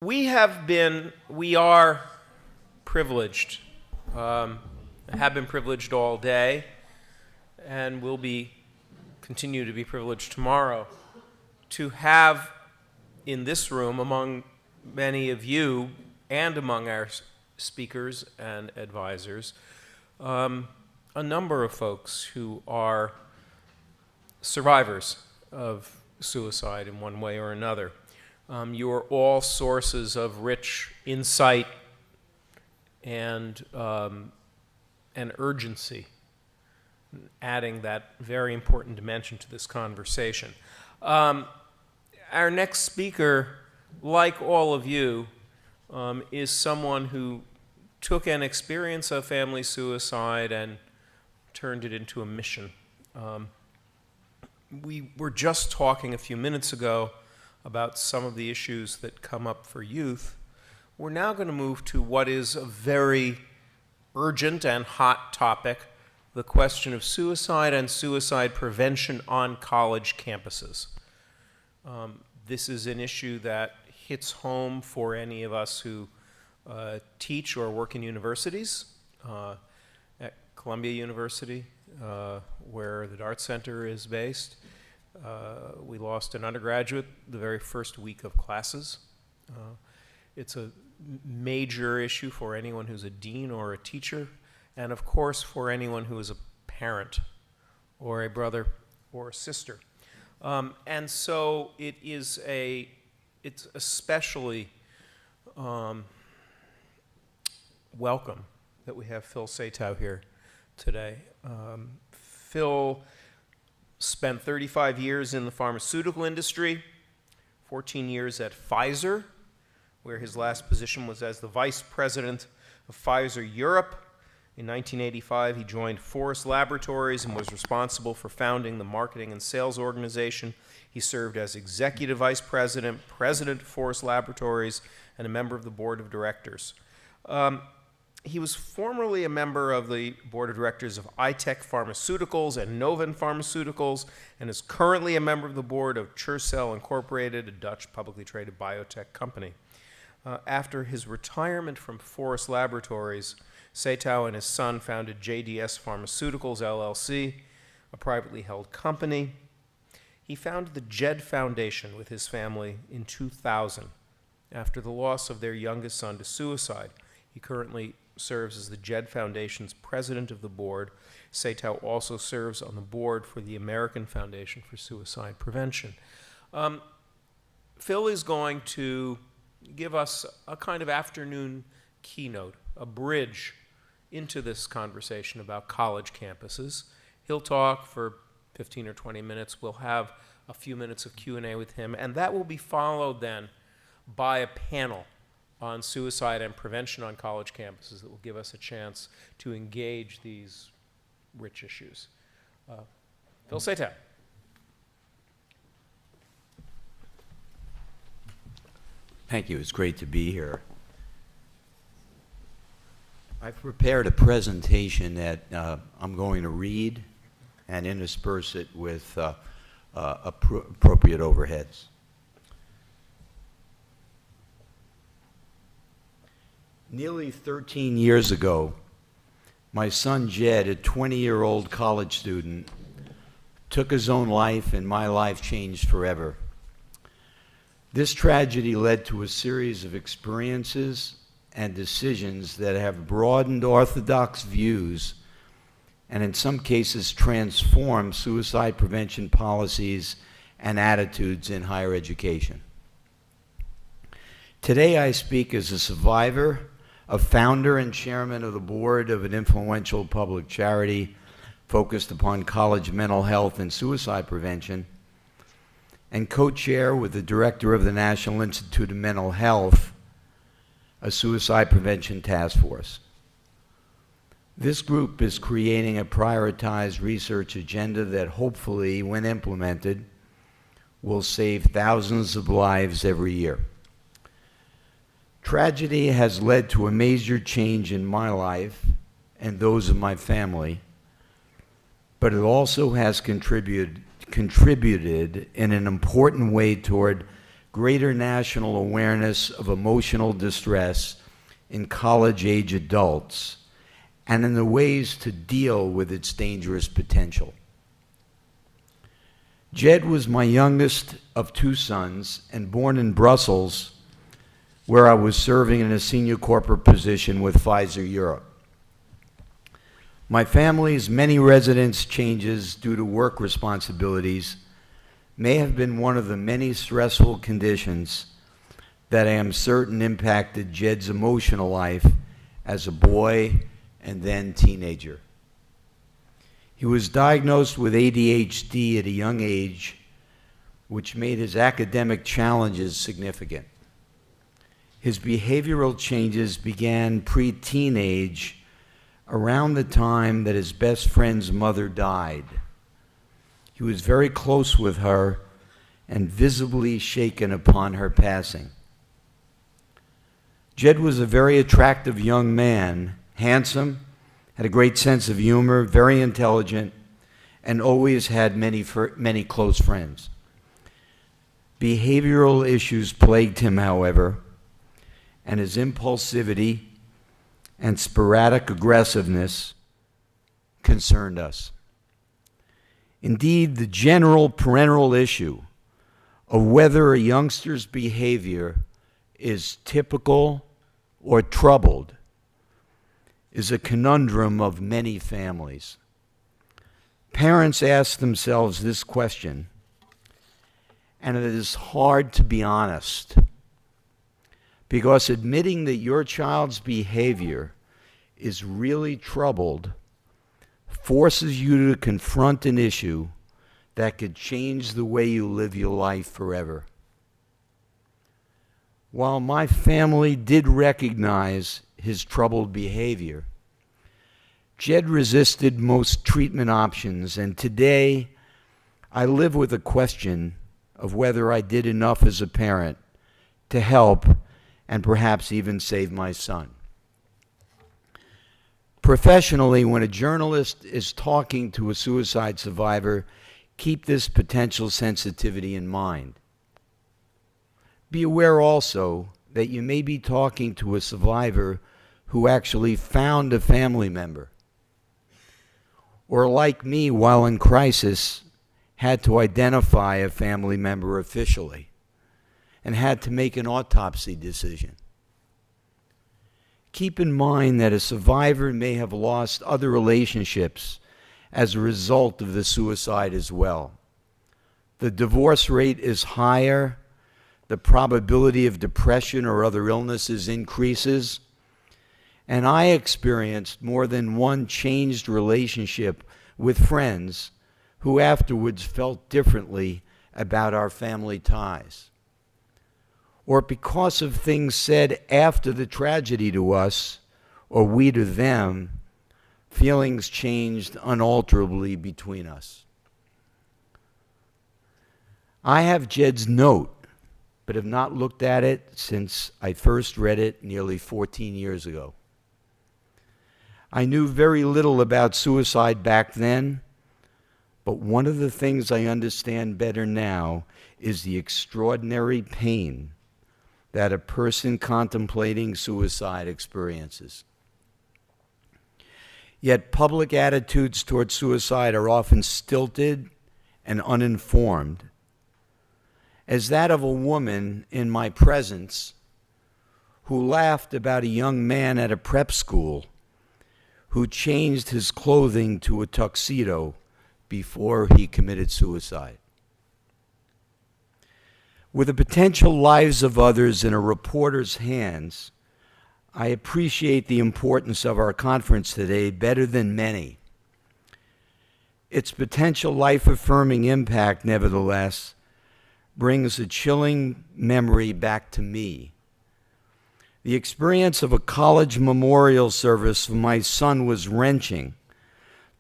We are privileged, have been privileged all day, and will continue to be privileged tomorrow, to have in this room, among many of you and among our speakers and advisors, a number of folks who are survivors of suicide in one way or another. You are all sources of rich insight and urgency, adding that very important dimension to this conversation. Our next speaker, like all of you, is someone who took an experience of family suicide and turned it into a mission. We were just talking a few minutes ago about some of the issues that come up for youth. We're now going to move to what is a very urgent and hot topic, the question of suicide and suicide prevention on college campuses. This is an issue that hits home for any of us who teach or work in universities. At Columbia University, where the Dart Center is based, we lost an undergraduate the very first week of classes. It's a major issue for anyone who's a dean or a teacher, and of course for anyone who is a parent or a brother or a sister. And so it's especially welcome that we have Phil Satow here today. Phil spent 35 years in the pharmaceutical industry, 14 years at Pfizer, where his last position was as the vice president of Pfizer Europe. In 1985, he joined Forest Laboratories and was responsible for founding the marketing and sales organization. He served as executive vice president, president of Forest Laboratories, and a member of the board of directors. He was formerly a member of the board of directors of iTech Pharmaceuticals and Novan Pharmaceuticals, and is currently a member of the board of Curcell Incorporated, a Dutch publicly traded biotech company. After his retirement from Forest Laboratories, Satow and his son founded JDS Pharmaceuticals, LLC, a privately held company. He founded the Jed Foundation with his family in 2000 after the loss of their youngest son to suicide. He currently serves as the Jed Foundation's president of the board. Satow also serves on the board for the American Foundation for Suicide Prevention. Phil is going to give us a kind of afternoon keynote, a bridge into this conversation about college campuses. He'll talk for 15 or 20 minutes. We'll have a few minutes of Q&A with him, and that will be followed then by a panel on suicide and prevention on college campuses that will give us a chance to engage these rich issues. Phil Satow. Thank you. It's great to be here. I've prepared a presentation that I'm going to read and intersperse it with appropriate overheads. Nearly 13 years ago, my son Jed, a 20-year-old college student, took his own life, and my life changed forever. This tragedy led to a series of experiences and decisions that have broadened orthodox views and in some cases transformed suicide prevention policies and attitudes in higher education. Today I speak as a survivor, a founder and chairman of the board of an influential public charity focused upon college mental health and suicide prevention, and co-chair with the director of the National Institute of Mental Health, a suicide prevention task force. This group is creating a prioritized research agenda that hopefully, when implemented, will save thousands of lives every year. Tragedy has led to a major change in my life and those of my family, but it also has contributed in an important way toward greater national awareness of emotional distress in college-age adults and in the ways to deal with its dangerous potential. Jed was my youngest of two sons and born in Brussels, where I was serving in a senior corporate position with Pfizer Europe. My family's many residence changes due to work responsibilities may have been one of the many stressful conditions that I am certain impacted Jed's emotional life as a boy and then teenager. He was diagnosed with ADHD at a young age, which made his academic challenges significant. His behavioral changes began pre-teenage, around the time that his best friend's mother died. He was very close with her and visibly shaken upon her passing. Jed was a very attractive young man, handsome, had a great sense of humor, very intelligent, and always had many close friends. Behavioral issues plagued him, however, and his impulsivity and sporadic aggressiveness concerned us. Indeed, the general parental issue of whether a youngster's behavior is typical or troubled is a conundrum of many families. Parents ask themselves this question, and it is hard to be honest, because admitting that your child's behavior is really troubled forces you to confront an issue that could change the way you live your life forever. While my family did recognize his troubled behavior, Jed resisted most treatment options, and today I live with a question of whether I did enough as a parent to help and perhaps even save my son. Professionally, when a journalist is talking to a suicide survivor, keep this potential sensitivity in mind. Be aware also that you may be talking to a survivor who actually found a family member, or like me, while in crisis, had to identify a family member officially and had to make an autopsy decision. Keep in mind that a survivor may have lost other relationships as a result of the suicide as well. The divorce rate is higher, the probability of depression or other illnesses increases, and I experienced more than one changed relationship with friends who afterwards felt differently about our family ties, or because of things said after the tragedy to us, or we to them, feelings changed unalterably between us. I have Jed's note, but have not looked at it since I first read it nearly 14 years ago. I knew very little about suicide back then, but one of the things I understand better now is the extraordinary pain that a person contemplating suicide experiences. Yet public attitudes toward suicide are often stilted and uninformed, as that of a woman in my presence who laughed about a young man at a prep school who changed his clothing to a tuxedo before he committed suicide. With the potential lives of others in a reporter's hands, I appreciate the importance of our conference today better than many. Its potential life-affirming impact, nevertheless, brings a chilling memory back to me. The experience of a college memorial service for my son was wrenching,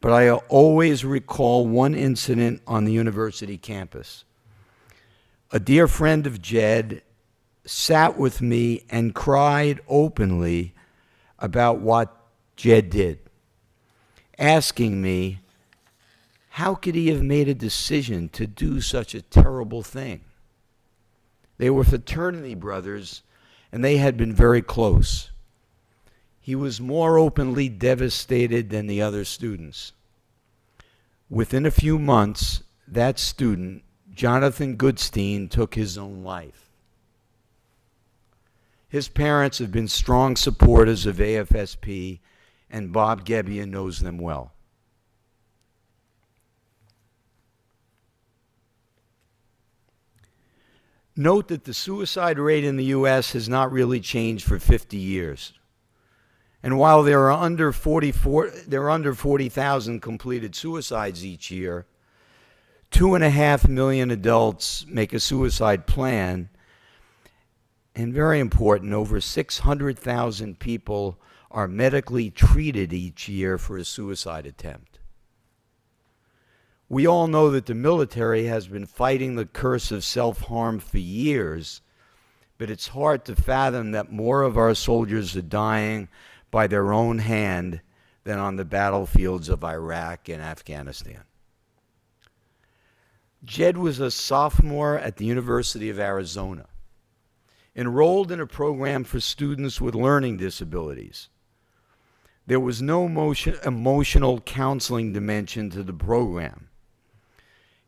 but I always recall one incident on the university campus. A dear friend of Jed sat with me and cried openly about what Jed did, asking me, how could he have made a decision to do such a terrible thing? They were fraternity brothers, and they had been very close. He was more openly devastated than the other students. Within a few months, that student, Jonathan Goodstein, took his own life. His parents have been strong supporters of AFSP, and Bob Gebbia knows them well. Note that the suicide rate in the U.S. has not really changed for 50 years. And while there are under 40,000 completed suicides each year, 2.5 million adults make a suicide plan, and very important, over 600,000 people are medically treated each year for a suicide attempt. We all know that the military has been fighting the curse of self-harm for years, but it's hard to fathom that more of our soldiers are dying by their own hand than on the battlefields of Iraq and Afghanistan. Jed was a sophomore at the University of Arizona, enrolled in a program for students with learning disabilities. There was no emotional counseling dimension to the program,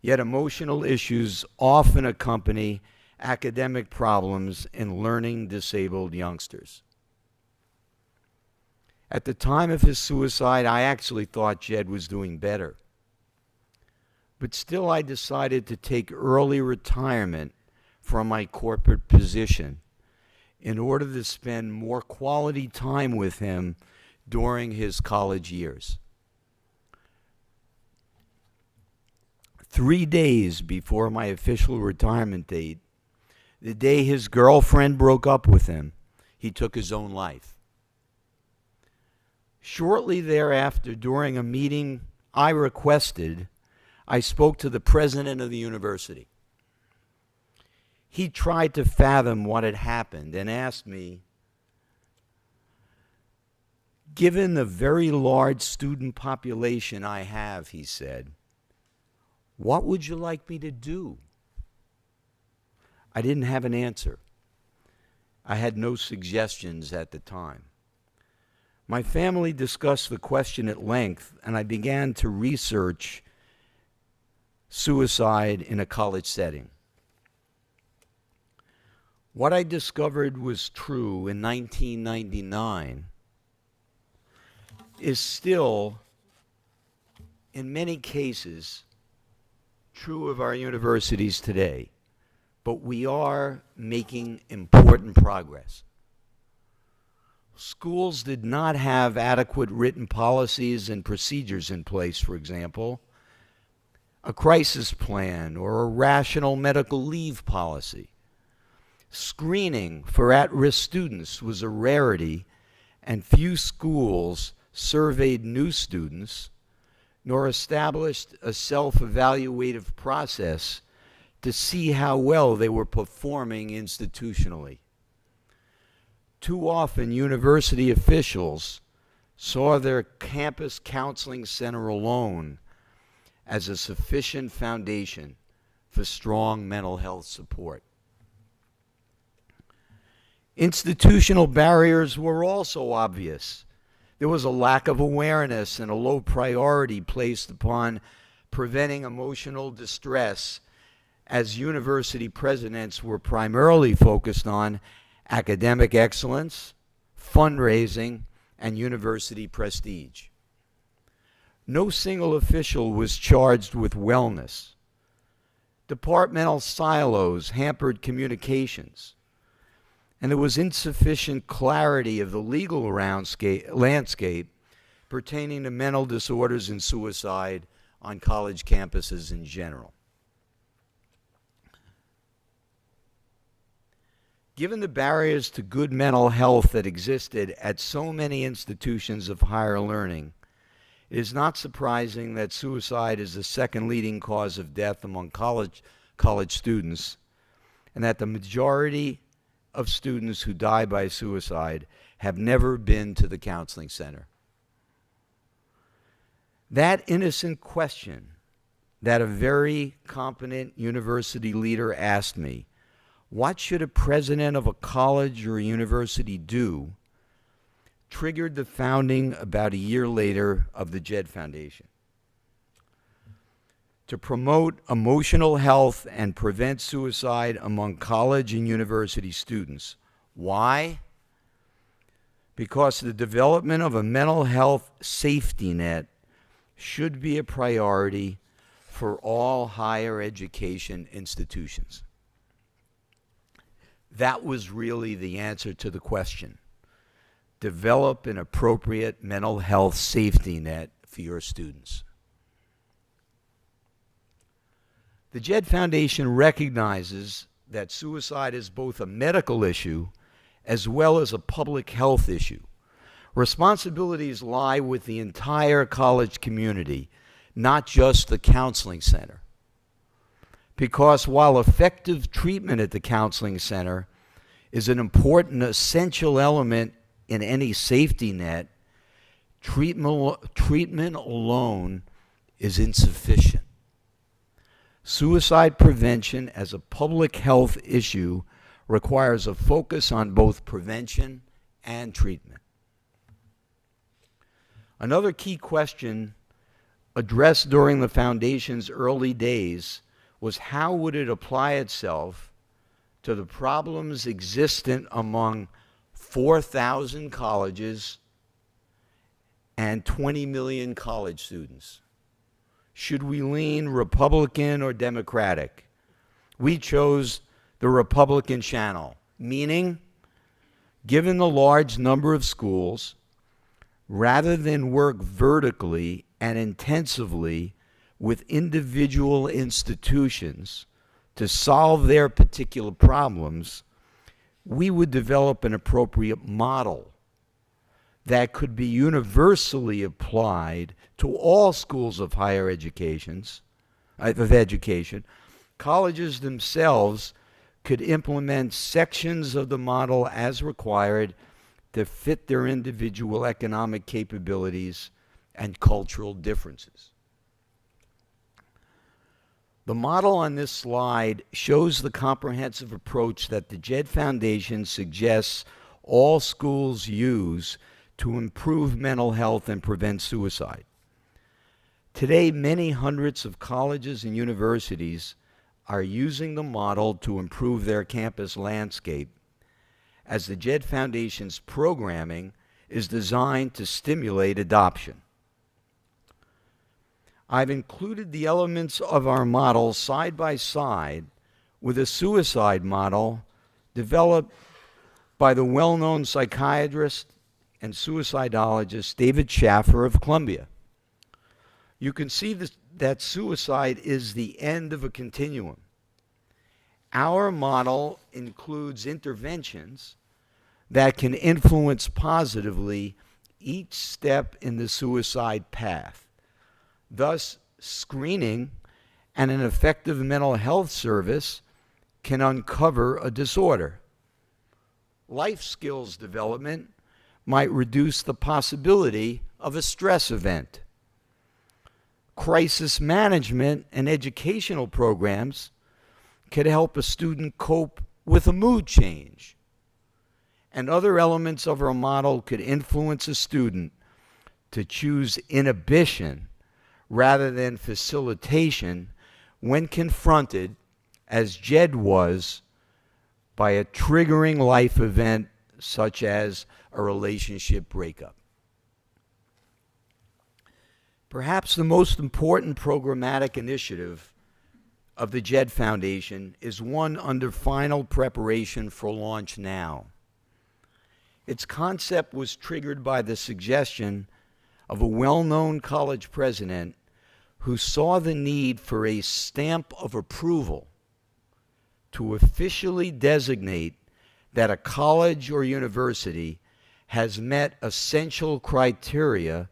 yet emotional issues often accompany academic problems in learning disabled youngsters. At the time of his suicide, I actually thought Jed was doing better. But still, I decided to take early retirement from my corporate position in order to spend more quality time with him during his college years. 3 days before my official retirement date, the day his girlfriend broke up with him, he took his own life. Shortly thereafter, during a meeting I requested, I spoke to the president of the university. He tried to fathom what had happened and asked me, given the very large student population I have, he said, what would you like me to do? I didn't have an answer. I had no suggestions at the time. My family discussed the question at length, and I began to research suicide in a college setting. What I discovered was true in 1999 is still, in many cases, true of our universities today, but we are making important progress. Schools did not have adequate written policies and procedures in place, for example, a crisis plan or a rational medical leave policy. Screening for at-risk students was a rarity, and few schools surveyed new students nor established a self-evaluative process to see how well they were performing institutionally. Too often, university officials saw their campus counseling center alone as a sufficient foundation for strong mental health support. Institutional barriers were also obvious. There was a lack of awareness and a low priority placed upon preventing emotional distress, as university presidents were primarily focused on academic excellence, fundraising, and university prestige. No single official was charged with wellness. Departmental silos hampered communications, and there was insufficient clarity of the legal landscape pertaining to mental disorders and suicide on college campuses in general. Given the barriers to good mental health that existed at so many institutions of higher learning, it is not surprising that suicide is the second leading cause of death among college students, and that the majority of students who die by suicide have never been to the counseling center. That innocent question that a very competent university leader asked me, What should a president of a college or a university do triggered the founding about a year later of the Jed Foundation. To promote emotional health and prevent suicide among college and university students. Why? Because the development of a mental health safety net should be a priority for all higher education institutions. That was really the answer to the question. Develop an appropriate mental health safety net for your students. The Jed Foundation recognizes that suicide is both a medical issue as well as a public health issue. Responsibilities lie with the entire college community, not just the counseling center. Because while effective treatment at the counseling center is an important, essential element in any safety net, treatment alone is insufficient. Suicide prevention as a public health issue requires a focus on both prevention and treatment. Another key question addressed during the Foundation's early days was how would it apply itself to the problems existent among 4,000 colleges and 20 million college students. Should we lean Republican or Democratic? We chose the Republican channel, meaning, given the large number of schools, rather than work vertically and intensively with individual institutions to solve their particular problems, we would develop an appropriate model that could be universally applied to all schools of higher education. Colleges themselves could implement sections of the model as required to fit their individual economic capabilities and cultural differences. The model on this slide shows the comprehensive approach that the Jed Foundation suggests all schools use to improve mental health and prevent suicide. Today, many hundreds of colleges and universities are using the model to improve their campus landscape, as the Jed Foundation's programming is designed to stimulate adoption. I've included the elements of our model side by side with a suicide model developed by the well-known psychiatrist and suicidologist David Schaffer of Columbia. You can see that suicide is the end of a continuum. Our model includes interventions that can influence positively each step in the suicide path. Thus, screening and an effective mental health service can uncover a disorder. Life skills development might reduce the possibility of a stress event. Crisis management and educational programs could help a student cope with a mood change. And other elements of our model could influence a student to choose inhibition rather than facilitation when confronted, as Jed was, by a triggering life event such as a relationship breakup. Perhaps the most important programmatic initiative of the Jed Foundation is one under final preparation for launch now. Its concept was triggered by the suggestion of a well-known college president who saw the need for a stamp of approval to officially designate that a college or university has met essential criteria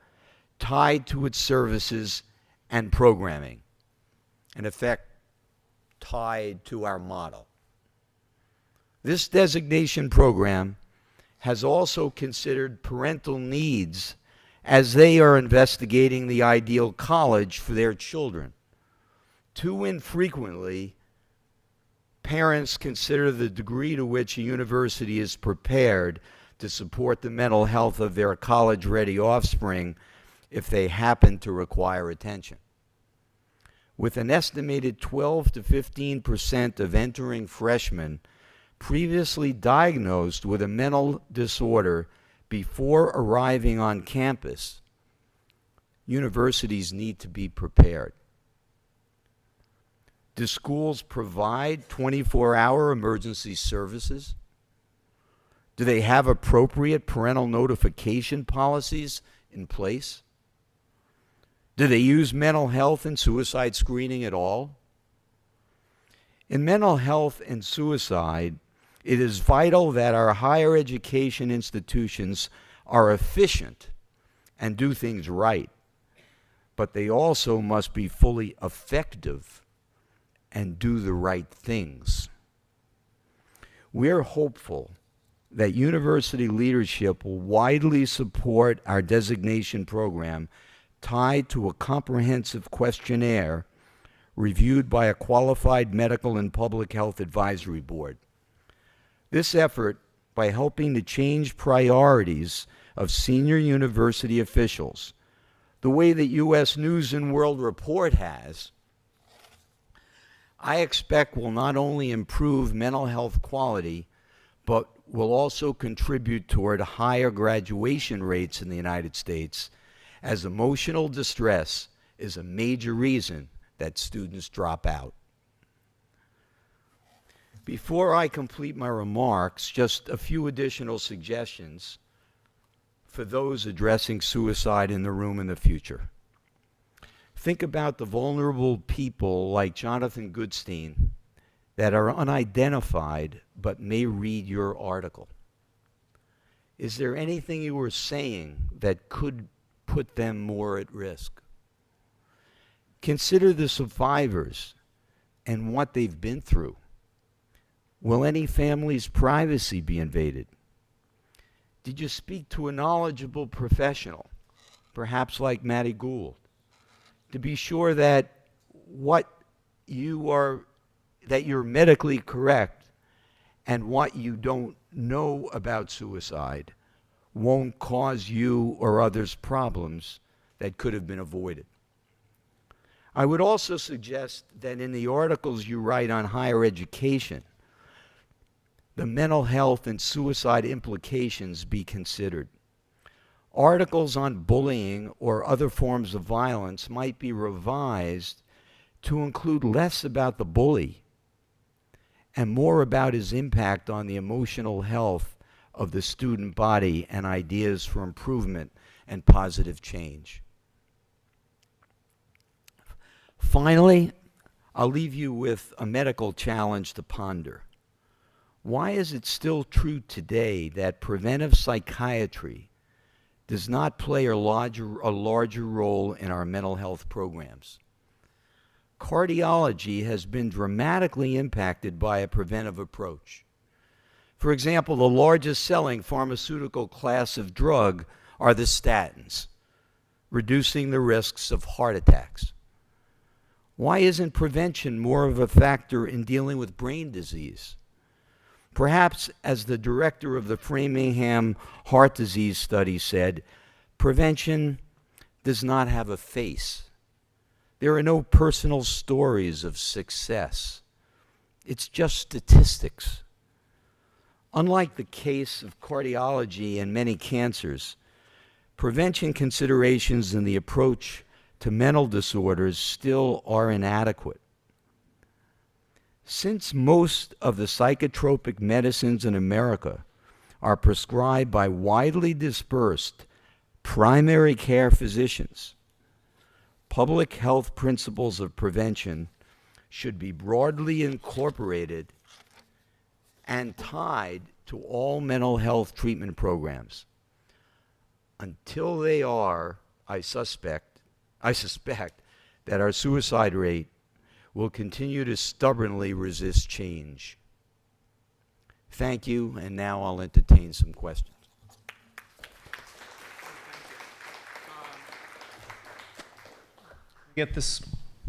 tied to its services and programming, in effect, tied to our model. This designation program has also considered parental needs as they are investigating the ideal college for their children. Too infrequently, parents consider the degree to which a university is prepared to support the mental health of their college-ready offspring if they happen to require attention. With an estimated 12 to 15% of entering freshmen previously diagnosed with a mental disorder before arriving on campus, universities need to be prepared. Do schools provide 24-hour emergency services? Do they have appropriate parental notification policies in place? Do they use mental health and suicide screening at all? In mental health and suicide, it is vital that our higher education institutions are efficient and do things right, but they also must be fully effective and do the right things. We're hopeful that university leadership will widely support our designation program tied to a comprehensive questionnaire reviewed by a qualified medical and public health advisory board. This effort, by helping to change priorities of senior university officials, the way that U.S. News and World Report has, I expect will not only improve mental health quality, but will also contribute toward higher graduation rates in the United States, as emotional distress is a major reason that students drop out. Before I complete my remarks, just a few additional suggestions for those addressing suicide in the room in the future. Think about the vulnerable people like Jonathan Goodstein that are unidentified but may read your article. Is there anything you are saying that could put them more at risk? Consider the survivors and what they've been through. Will any family's privacy be invaded? Did you speak to a knowledgeable professional, perhaps like Matty Gould, to be sure that that you're medically correct and what you don't know about suicide won't cause you or others problems that could have been avoided? I would also suggest that in the articles you write on higher education, the mental health and suicide implications be considered. Articles on bullying or other forms of violence might be revised to include less about the bully and more about his impact on the emotional health of the student body and ideas for improvement and positive change. Finally, I'll leave you with a medical challenge to ponder. Why is it still true today that preventive psychiatry does not play a larger role in our mental health programs? Cardiology has been dramatically impacted by a preventive approach. For example, the largest selling pharmaceutical class of drug are the statins, reducing the risks of heart attacks. Why isn't prevention more of a factor in dealing with brain disease? Perhaps, as the director of the Framingham Heart Disease Study said, prevention does not have a face. There are no personal stories of success. It's just statistics. Unlike the case of cardiology and many cancers, prevention considerations in the approach to mental disorders still are inadequate. Since most of the psychotropic medicines in America are prescribed by widely dispersed primary care physicians, public health principles of prevention should be broadly incorporated and tied to all mental health treatment programs. Until they are, I suspect that our suicide rate will continue to stubbornly resist change. Thank you, and now I'll entertain some questions. Get this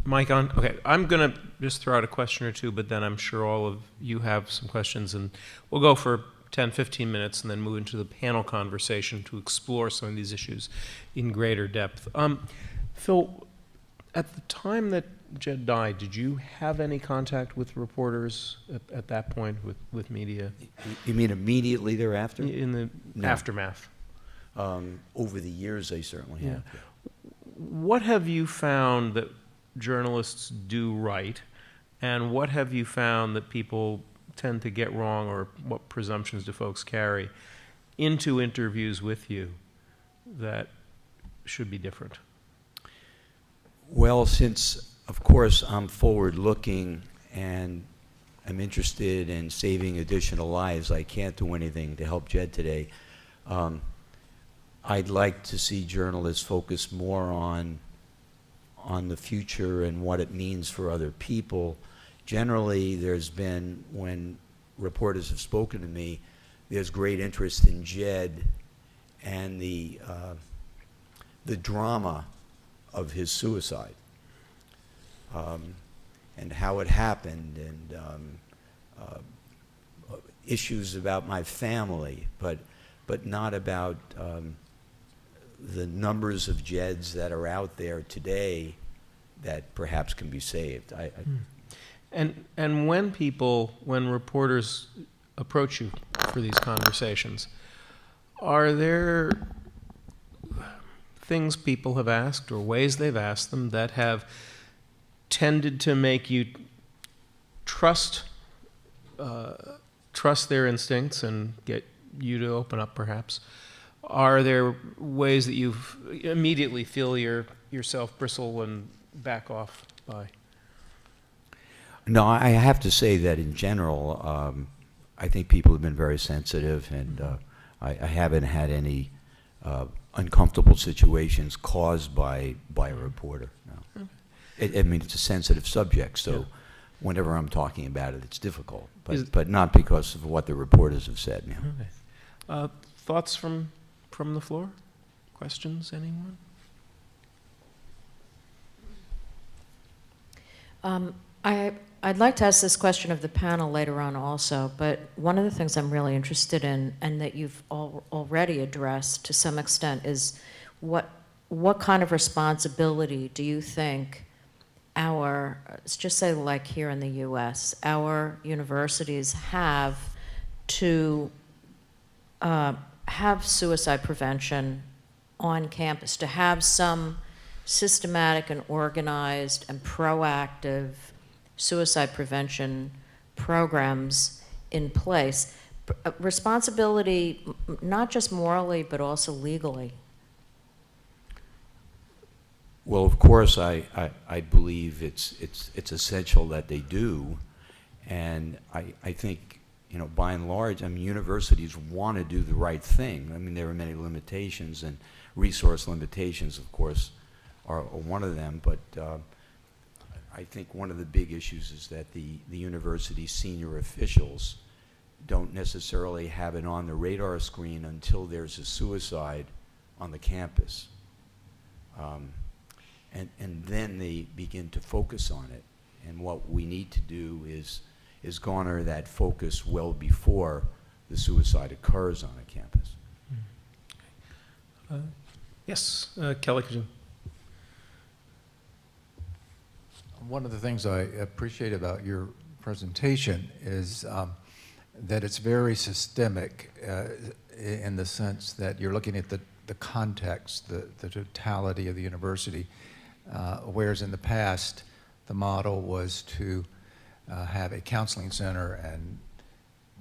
Mike on? Okay, I'm going to just throw out a question or two, but then I'm sure all of you have some questions, and we'll go for 10, 15 minutes and then move into the panel conversation to explore some of these issues in greater depth. Phil, at the time that Jed died, did you have any contact with reporters at that point, with media? You mean immediately thereafter? In the No. aftermath? Over the years, they certainly have. What have you found that journalists do right, and what have you found that people tend to get wrong, or what presumptions do folks carry into interviews with you that should be different? Well, since, of course, I'm forward-looking and I'm interested in saving additional lives, I can't do anything to help Jed today. I'd like to see journalists focus more on the future and what it means for other people. Generally, there's been, when reporters have spoken to me, there's great interest in Jed and the drama of his suicide, and how it happened, and issues about my family, but not about the numbers of Jeds that are out there today that perhaps can be saved. And when reporters approach you for these conversations, are there things people have asked or ways they've asked them that have tended to make you trust their instincts and get you to open up, perhaps? Are there ways that you immediately feel yourself bristle and back off by? No, I have to say that in general, I think people have been very sensitive, and I haven't had any uncomfortable situations caused by a reporter. No. I mean, it's a sensitive subject, so whenever I'm talking about it, it's difficult, but not because of what the reporters have said. Yeah. Okay. Thoughts from the floor? Questions, anyone? I'd like to ask this question of the panel later on also, but one of the things I'm really interested in, and that you've already addressed to some extent, is what kind of responsibility do you think let's just say like here in the US, our universities have to have suicide prevention on campus, to have some systematic and organized and proactive suicide prevention programs in place. Responsibility, not just morally, but also legally. Well, of course, I believe it's essential that they do, and I think, you know, by and large, I mean, universities want to do the right thing. I mean, there are many limitations, and resource limitations, of course, are one of them, but I think one of the big issues is that the university's senior officials don't necessarily have it on the radar screen until there's a suicide on the campus. And then they begin to focus on it. And what we need to do is garner that focus well before the suicide occurs on a campus. Yes, Kelly, could you? One of the things I appreciate about your presentation is that it's very systemic in the sense that you're looking at the context, the totality of the university, whereas in the past the model was to have a counseling center and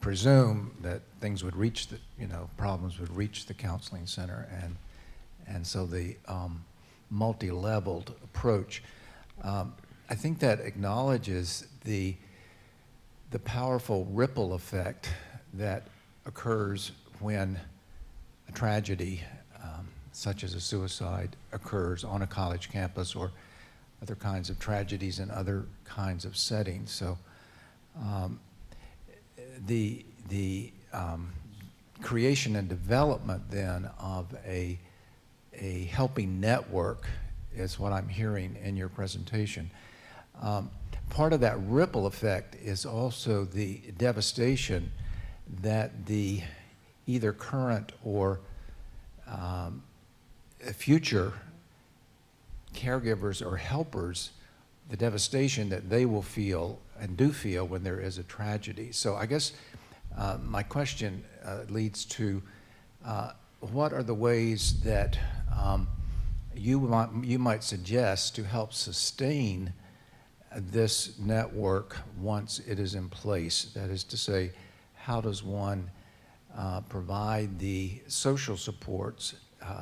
presume that things would reach the, problems would reach the counseling center, and so the multi-leveled approach. I think that acknowledges the powerful ripple effect that occurs when a tragedy, such as a suicide, occurs on a college campus, or other kinds of tragedies in other kinds of settings. So the creation and development then of a helping network is what I'm hearing in your presentation. Part of that ripple effect is also the devastation that the either current or future caregivers or helpers, the devastation that they will feel and do feel when there is a tragedy. So I guess my question leads to what are the ways that you might suggest to help sustain this network once it is in place? That is to say, how does one provide the social supports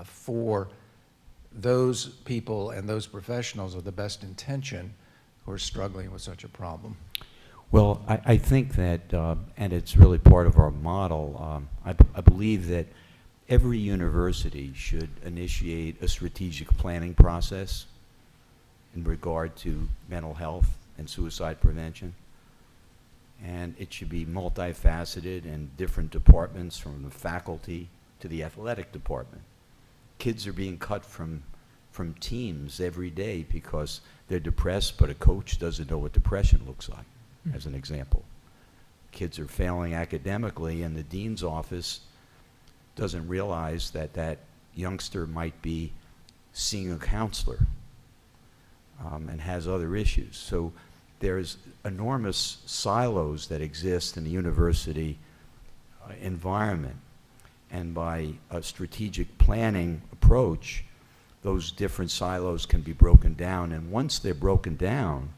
for those people and those professionals of the best intention who are struggling with such a problem? Well, I think that, and it's really part of our model, I believe that every university should initiate a strategic planning process in regard to mental health and suicide prevention. And it should be multifaceted and different departments, from the faculty to the athletic department. Kids are being cut from teams every day because they're depressed, but a coach doesn't know what depression looks like, as an example. Kids are failing academically, and the dean's office doesn't realize that that youngster might be seeing a counselor and has other issues. So there's enormous silos that exist in the university environment. And by a strategic planning approach, those different silos can be broken down. And once they're broken down,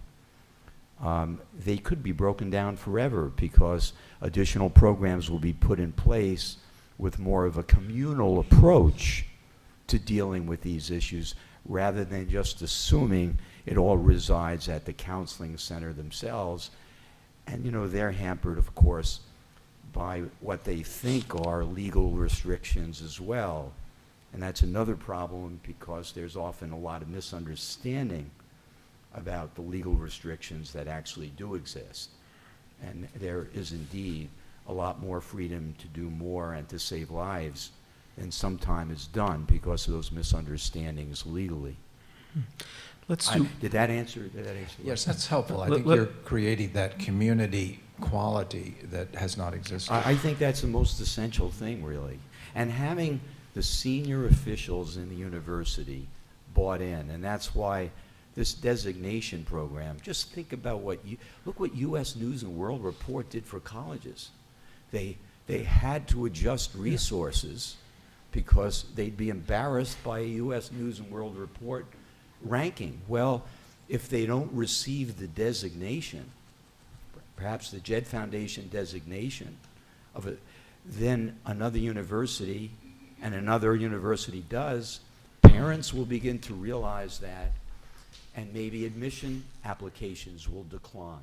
they could be broken down forever, because additional programs will be put in place with more of a communal approach to dealing with these issues, rather than just assuming it all resides at the counseling center themselves. And, you know, they're hampered, of course, by what they think are legal restrictions as well. And that's another problem, because there's often a lot of misunderstanding about the legal restrictions that actually do exist. And there is indeed a lot more freedom to do more and to save lives than sometimes is done because of those misunderstandings legally. Let's do. Did that answer? Yes, that's helpful. I think you're creating that community quality that has not existed. I think that's the most essential thing, really. And having the senior officials in the university bought in, and that's why this designation program, just think about look what U.S. News and World Report did for colleges. They had to adjust resources because they'd be embarrassed by a U.S. News and World Report ranking. Well, if they don't receive the designation, perhaps the Jed Foundation designation of it, then another university and another university does, parents will begin to realize that, and maybe admission applications will decline.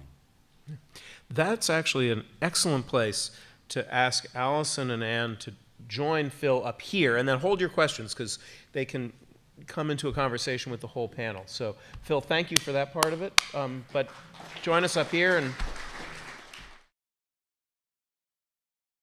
That's actually an excellent place to ask Allison and Ann to join Phil up here, and then hold your questions, because they can come into a conversation with the whole panel. So, Phil, thank you for that part of it. But join us up here, and